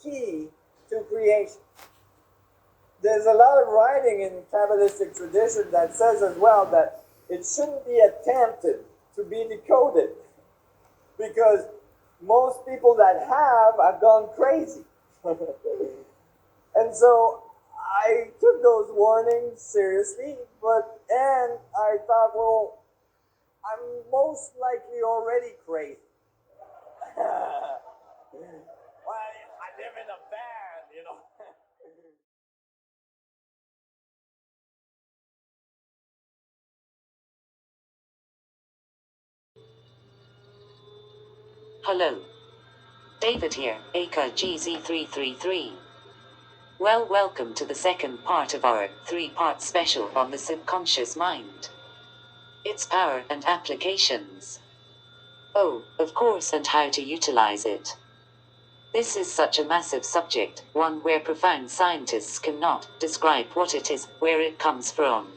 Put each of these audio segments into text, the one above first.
key to creation. There's a lot of writing in Kabbalistic tradition that says as well that it shouldn't be attempted to be decoded, because most people that have gone crazy. And so I took those warnings seriously, and I thought, well, I'm most likely already crazy. Well, I live in a van. Hello. David here, aka GZ333. Well, welcome to the second part of our 3-part special on the subconscious mind. Its power and applications. Oh, of course, and how to utilize it. This is such a massive subject, one where profound scientists cannot describe what it is, where it comes from.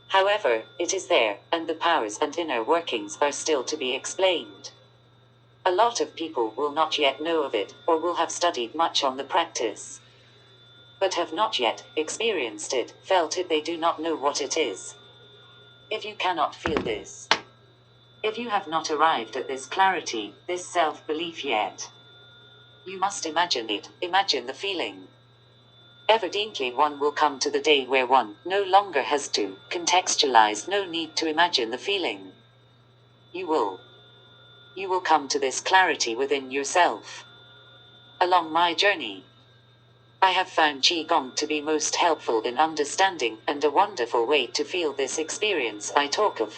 However, it is there, and the powers and inner workings are still to be explained. A lot of people will not yet know of it, or will have studied much on the practice, but have not yet experienced it, felt it. They do not know what it is. If you cannot feel this, if you have not arrived at this clarity, this self-belief yet, you must imagine it, imagine the feeling. Evidently one will come to the day where one no longer has to contextualize, no need to imagine the feeling. You will come to this clarity within yourself. Along my journey, I have found Qigong to be most helpful in understanding, and a wonderful way to feel this experience I talk of.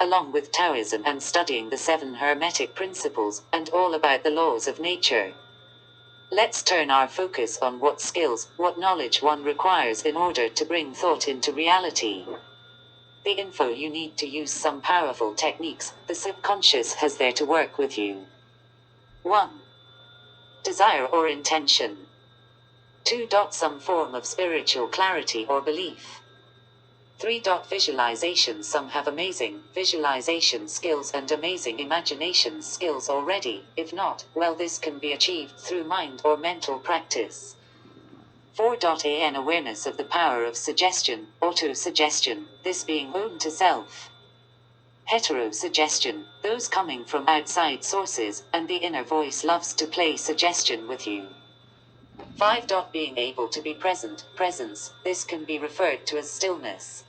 Along with Taoism and studying the 7 Hermetic principles, and all about the laws of nature. Let's turn our focus on what skills, what knowledge one requires in order to bring thought into reality. The info you need to use some powerful techniques the subconscious has there to work with you. 1. Desire or intention. 2. Some form of spiritual clarity or belief. 3. Visualization. Some have amazing visualization skills and amazing imagination skills already. If not, well, this can be achieved through mind or mental practice. 4. An awareness of the power of suggestion, auto-suggestion, this being own to self. Heterosuggestion, those coming from outside sources, and the inner voice loves to play suggestion with you. 5. Being able to be present, presence, this can be referred to as stillness.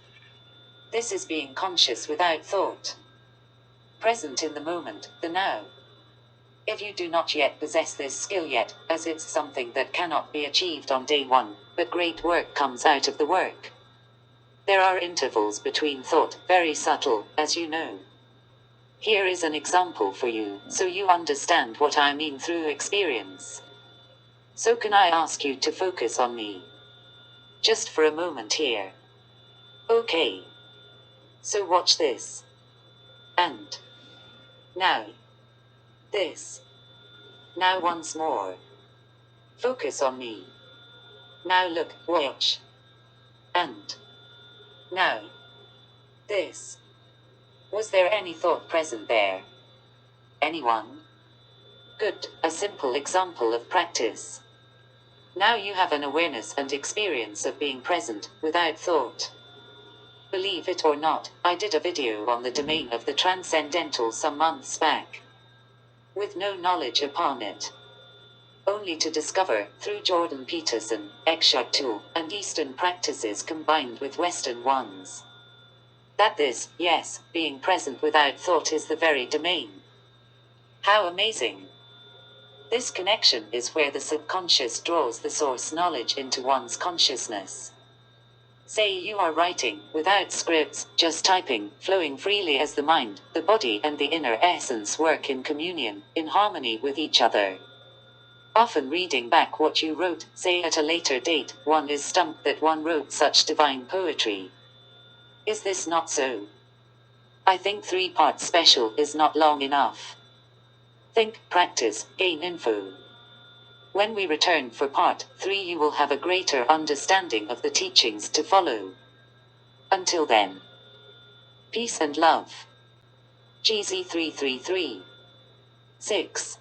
This is being conscious without thought. Present in the moment, the now. If you do not yet possess this skill yet, as it's something that cannot be achieved on day one, but great work comes out of the work. There are intervals between thought, very subtle, as you know. Here is an example for you, so you understand what I mean through experience. So can I ask you to focus on me? Just for a moment here. Okay. So watch this. And now. This. Now once more. Focus on me. Now look, watch. And now. This. Was there any thought present there? Anyone? Good, a simple example of practice. Now you have an awareness and experience of being present, without thought. Believe it or not, I did a video on the domain of the transcendental some months back. With no knowledge upon it. Only to discover, through Jordan Peterson, Eckhart Tolle, and Eastern practices combined with Western ones, that this, yes, being present without thought is the very domain. How amazing! This connection is where the subconscious draws the source knowledge into one's consciousness. Say you are writing, without scripts, just typing, flowing freely as the mind, the body and the inner essence work in communion, in harmony with each other. Often reading back what you wrote, say at a later date, one is stumped that one wrote such divine poetry. Is this not so? I think 3-part special is not long enough. Think, practice, gain info. When we return for part 3 you will have a greater understanding of the teachings to follow. Until then. Peace and love. GZ333. 6.